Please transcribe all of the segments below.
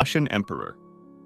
Russian emperor.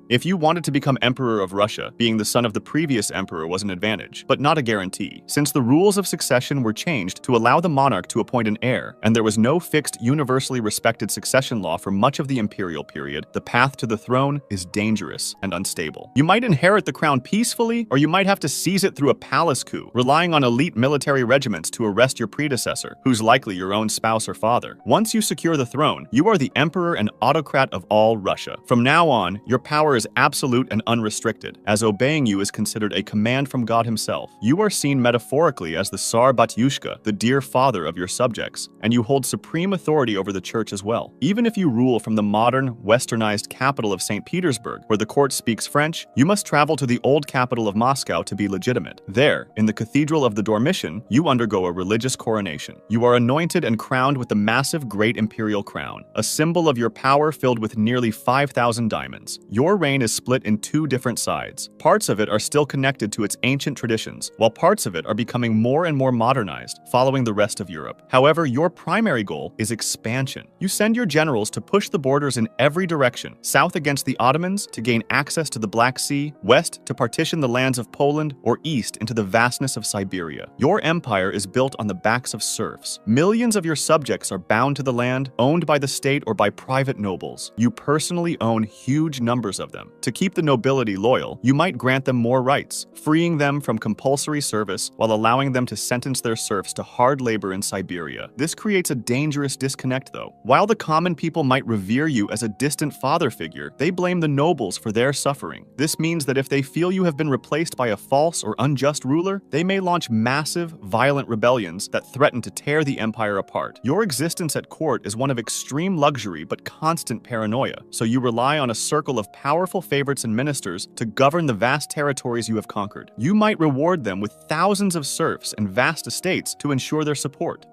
If you wanted to become emperor of Russia, being the son of the previous emperor was an advantage, but not a guarantee, since the rules of succession were changed to allow the monarch to appoint an heir, and there was no fixed, universally respected succession law for much of the imperial period. The path to the throne is dangerous and unstable. You might inherit the crown peacefully, or you might have to seize it through a palace coup, relying on elite military regiments to arrest your predecessor, who's likely your own spouse or father. Once you secure the throne, you are the emperor and autocrat of all Russia. From now on, your power is absolute and unrestricted, as obeying you is considered a command from God himself. You are seen metaphorically as the Tsar Batyushka, the dear father of your subjects, and you hold supreme authority over the church as well. Even if you rule from the modern, westernized capital of St. Petersburg, where the court speaks French, you must travel to the old capital of Moscow to be legitimate. There, in the Cathedral of the Dormition, you undergo a religious coronation. You are anointed and crowned with the massive Great Imperial Crown, a symbol of your power filled with nearly 5,000 diamonds. Your reign is split in two different sides. Parts of it are still connected to its ancient traditions, while parts of it are becoming more and more modernized, following the rest of Europe. However, your primary goal is expansion. You send your generals to push the borders in every direction, south against the Ottomans to gain access to the Black Sea, west to partition the lands of Poland, or east into the vastness of Siberia. Your empire is built on the backs of serfs. Millions of your subjects are bound to the land, owned by the state or by private nobles. You personally own huge numbers of them. To keep the nobility loyal, you might grant them more rights, freeing them from compulsory service while allowing them to sentence their serfs to hard labor in Siberia. This creates a dangerous disconnect, though. While the common people might revere you as a distant father figure, they blame the nobles for their suffering. This means that if they feel you have been replaced by a false or unjust ruler, they may launch massive, violent rebellions that threaten to tear the empire apart. Your existence at court is one of extreme luxury but constant paranoia, so you rely on a circle of powerful favorites and ministers to govern the vast territories you have conquered. You might reward them with thousands of serfs and vast estates to ensure their support.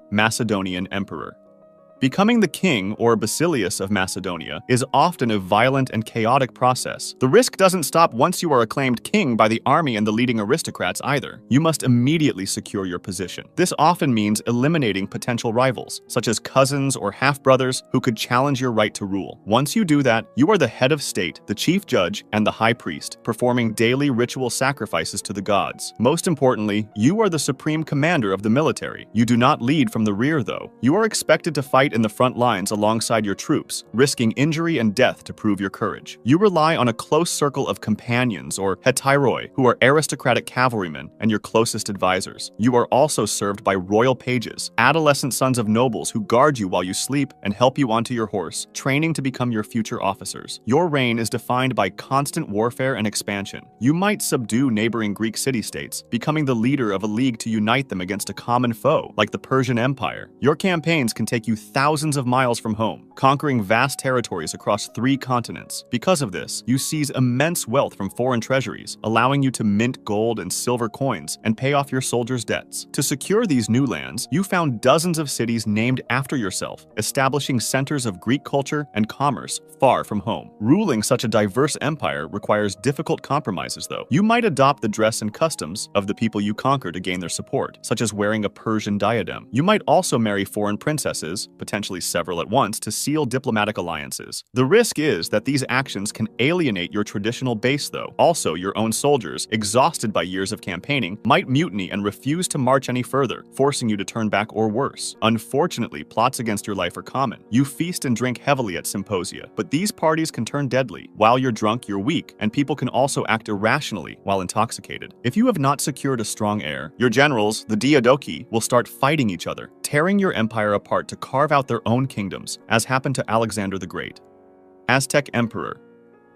Macedonian Emperor. Becoming the king, or Basileus of Macedonia, is often a violent and chaotic process. The risk doesn't stop once you are acclaimed king by the army and the leading aristocrats either. You must immediately secure your position. This often means eliminating potential rivals, such as cousins or half-brothers who could challenge your right to rule. Once you do that, you are the head of state, the chief judge, and the high priest, performing daily ritual sacrifices to the gods. Most importantly, you are the supreme commander of the military. You do not lead from the rear, though. You are expected to fight in the front lines alongside your troops, risking injury and death to prove your courage. You rely on a close circle of companions, or hetairoi, who are aristocratic cavalrymen and your closest advisors. You are also served by royal pages, adolescent sons of nobles who guard you while you sleep and help you onto your horse, training to become your future officers. Your reign is defined by constant warfare and expansion. You might subdue neighboring Greek city-states, becoming the leader of a league to unite them against a common foe, like the Persian Empire. Your campaigns can take you thousands of miles from home, conquering vast territories across 3 continents. Because of this, you seize immense wealth from foreign treasuries, allowing you to mint gold and silver coins and pay off your soldiers' debts. To secure these new lands, you found dozens of cities named after yourself, establishing centers of Greek culture and commerce far from home. Ruling such a diverse empire requires difficult compromises, though. You might adopt the dress and customs of the people you conquer to gain their support, such as wearing a Persian diadem. You might also marry foreign princesses, potentially several at once, to seal diplomatic alliances. The risk is that these actions can alienate your traditional base, though. Also, your own soldiers, exhausted by years of campaigning, might mutiny and refuse to march any further, forcing you to turn back or worse. Unfortunately, plots against your life are common. You feast and drink heavily at symposia, but these parties can turn deadly. While you're drunk, you're weak, and people can also act irrationally while intoxicated. If you have not secured a strong heir, your generals, the Diadochi, will start fighting each other, tearing your empire apart to carve out their own kingdoms, as happened to Alexander the Great. Aztec Emperor.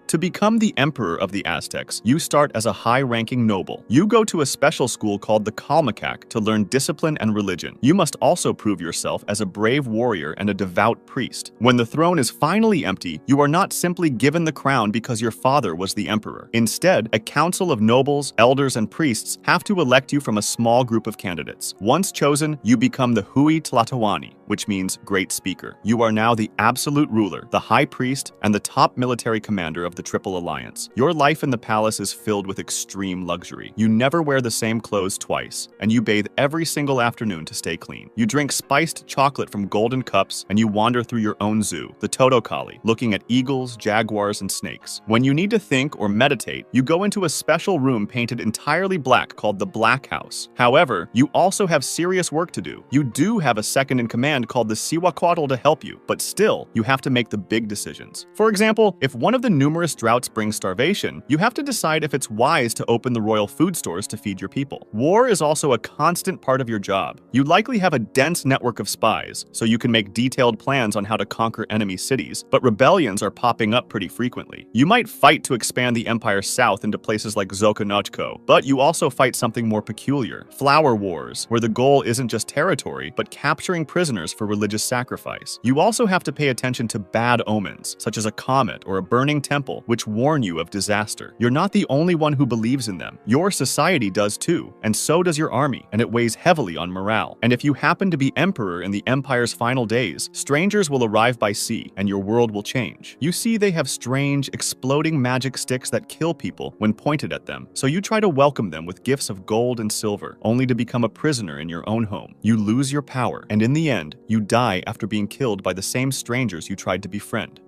To become the emperor of the Aztecs, you start as a high-ranking noble. You go to a special school called the Calmecac to learn discipline and religion. You must also prove yourself as a brave warrior and a devout priest. When the throne is finally empty, you are not simply given the crown because your father was the emperor. Instead, a council of nobles, elders, and priests have to elect you from a small group of candidates. Once chosen, you become the Hui Tlatoani, which means great speaker. You are now the absolute ruler, the high priest, and the top military commander of of the Triple Alliance. Your life in the palace is filled with extreme luxury. You never wear the same clothes twice, and you bathe every single afternoon to stay clean. You drink spiced chocolate from golden cups, and you wander through your own zoo, the Totokali, looking at eagles, jaguars, and snakes. When you need to think or meditate, you go into a special room painted entirely black called the Black House. However, you also have serious work to do. You do have a second in command called the Siwakwatl to help you, but still, you have to make the big decisions. For example, if one of the numerous droughts brings starvation, you have to decide if it's wise to open the royal food stores to feed your people. War is also a constant part of your job. You likely have a dense network of spies, so you can make detailed plans on how to conquer enemy cities, but rebellions are popping up pretty frequently. You might fight to expand the empire south into places like Zokonochko, but you also fight something more peculiar, flower wars, where the goal isn't just territory, but capturing prisoners for religious sacrifice. You also have to pay attention to bad omens, such as a comet or a burning temple, which warn you of disaster. You're not the only one who believes in them. Your society does too, and so does your army, and it weighs heavily on morale. And if you happen to be emperor in the empire's final days, strangers will arrive by sea, and your world will change. You see, they have strange, exploding magic sticks that kill people when pointed at them, so you try to welcome them with gifts of gold and silver, only to become a prisoner in your own home. You lose your power, and in the end, you die after being killed by the same strangers you tried to befriend.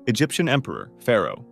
Egyptian Emperor, Pharaoh.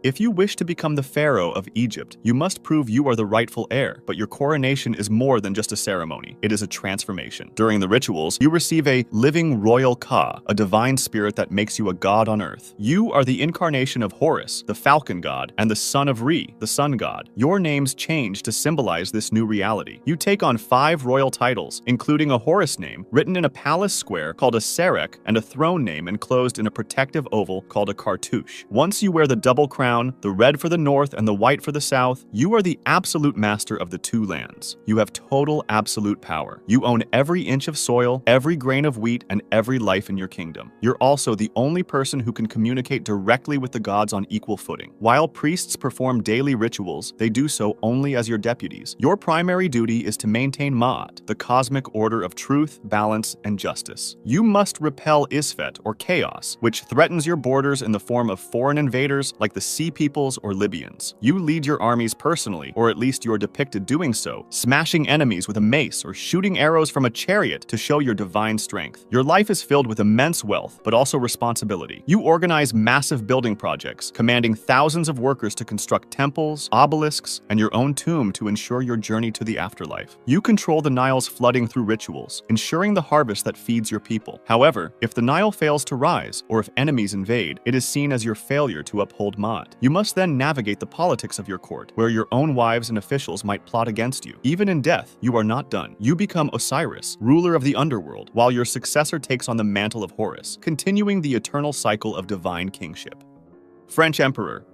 If you wish to become the pharaoh of Egypt, you must prove you are the rightful heir, but your coronation is more than just a ceremony. It is a transformation. During the rituals, you receive a living royal Ka, a divine spirit that makes you a god on earth. You are the incarnation of Horus, the falcon god, and the son of Re, the sun god. Your names change to symbolize this new reality. You take on 5 royal titles, including a Horus name written in a palace square called a Serek and a throne name enclosed in a protective oval called a cartouche. Once you wear the double crown, the red for the north and the white for the south, you are the absolute master of the 2 lands. You have total absolute power. You own every inch of soil, every grain of wheat, and every life in your kingdom. You're also the only person who can communicate directly with the gods on equal footing. While priests perform daily rituals, they do so only as your deputies. Your primary duty is to maintain Ma'at, the cosmic order of truth, balance, and justice. You must repel Isfet, or chaos, which threatens your borders in the form of foreign invaders like the Sea Peoples or Libyans. You lead your armies personally, or at least you're depicted doing so, smashing enemies with a mace or shooting arrows from a chariot to show your divine strength. Your life is filled with immense wealth, but also responsibility. You organize massive building projects, commanding thousands of workers to construct temples, obelisks, and your own tomb to ensure your journey to the afterlife. You control the Nile's flooding through rituals, ensuring the harvest that feeds your people. However, if the Nile fails to rise, or if enemies invade, it is seen as your failure to uphold Ma'at. You must then navigate the politics of your court, where your own wives and officials might plot against you. Even in death, you are not done. You become Osiris, ruler of the underworld, while your successor takes on the mantle of Horus, continuing the eternal cycle of divine kingship. French Emperor.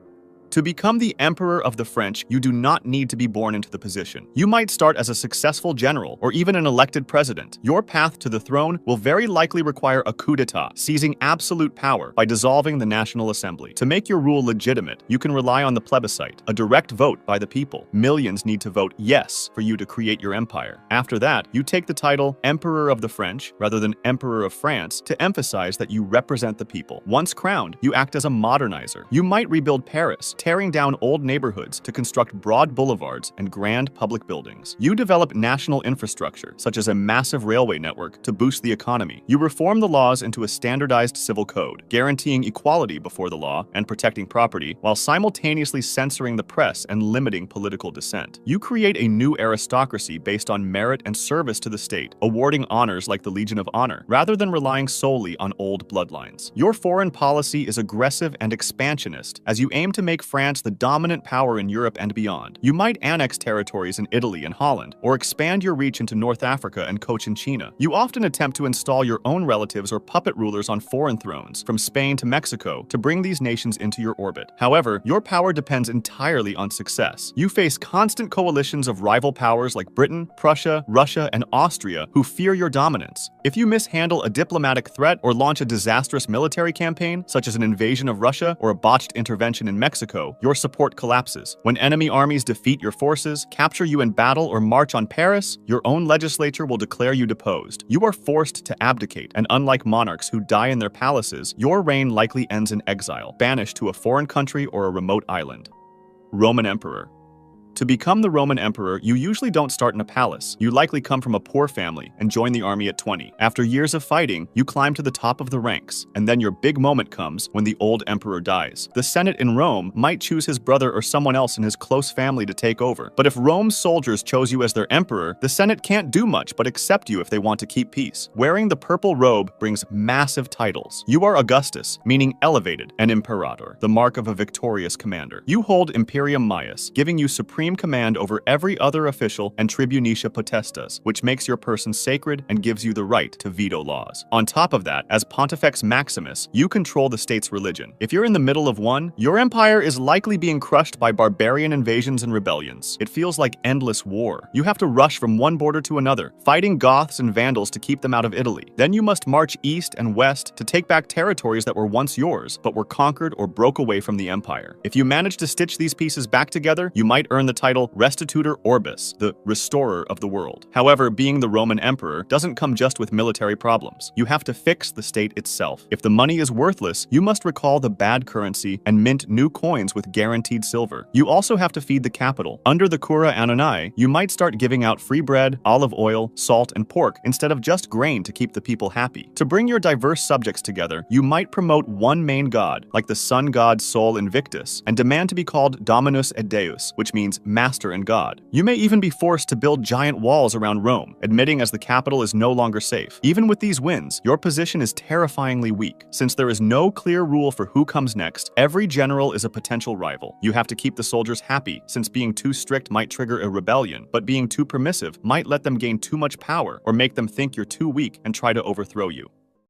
To become the Emperor of the French, you do not need to be born into the position. You might start as a successful general or even an elected president. Your path to the throne will very likely require a coup d'etat, seizing absolute power by dissolving the National Assembly. To make your rule legitimate, you can rely on the plebiscite, a direct vote by the people. Millions need to vote yes for you to create your empire. After that, you take the title Emperor of the French rather than Emperor of France to emphasize that you represent the people. Once crowned, you act as a modernizer. You might rebuild Paris, tearing down old neighborhoods to construct broad boulevards and grand public buildings. You develop national infrastructure, such as a massive railway network, to boost the economy. You reform the laws into a standardized civil code, guaranteeing equality before the law and protecting property, while simultaneously censoring the press and limiting political dissent. You create a new aristocracy based on merit and service to the state, awarding honors like the Legion of Honor, rather than relying solely on old bloodlines. Your foreign policy is aggressive and expansionist, as you aim to make France the dominant power in Europe and beyond. You might annex territories in Italy and Holland, or expand your reach into North Africa and Cochinchina. You often attempt to install your own relatives or puppet rulers on foreign thrones, from Spain to Mexico, to bring these nations into your orbit. However, your power depends entirely on success. You face constant coalitions of rival powers like Britain, Prussia, Russia, and Austria who fear your dominance. If you mishandle a diplomatic threat or launch a disastrous military campaign, such as an invasion of Russia or a botched intervention in Mexico, Monaco, your support collapses. When enemy armies defeat your forces, capture you in battle, or march on Paris, your own legislature will declare you deposed. You are forced to abdicate, and unlike monarchs who die in their palaces, your reign likely ends in exile, banished to a foreign country or a remote island. Roman Emperor. To become the Roman emperor, you usually don't start in a palace. You likely come from a poor family and join the army at 20. After years of fighting, you climb to the top of the ranks, and then your big moment comes when the old emperor dies. The Senate in Rome might choose his brother or someone else in his close family to take over. But if Rome's soldiers chose you as their emperor, the Senate can't do much but accept you if they want to keep peace. Wearing the purple robe brings massive titles. You are Augustus, meaning elevated, and Imperator, the mark of a victorious commander. You hold Imperium Maius, giving you supreme command over every other official, and Tribunetia Potestas, which makes your person sacred and gives you the right to veto laws. On top of that, as Pontifex Maximus, you control the state's religion. If you're in the middle of one, your empire is likely being crushed by barbarian invasions and rebellions. It feels like endless war. You have to rush from one border to another, fighting Goths and Vandals to keep them out of Italy. Then you must march east and west to take back territories that were once yours, but were conquered or broke away from the empire. If you manage to stitch these pieces back together, you might earn the title Restitutor Orbis, the restorer of the world. However, being the Roman emperor doesn't come just with military problems. You have to fix the state itself. If the money is worthless, you must recall the bad currency and mint new coins with guaranteed silver. You also have to feed the capital. Under the Cura Annonii, you might start giving out free bread, olive oil, salt, and pork instead of just grain to keep the people happy. To bring your diverse subjects together, you might promote one main god, like the sun god Sol Invictus, and demand to be called Dominus et Deus, which means master and god. You may even be forced to build giant walls around Rome, admitting as the capital is no longer safe. Even with these wins, your position is terrifyingly weak. Since there is no clear rule for who comes next, every general is a potential rival. You have to keep the soldiers happy, since being too strict might trigger a rebellion, but being too permissive might let them gain too much power or make them think you're too weak and try to overthrow you.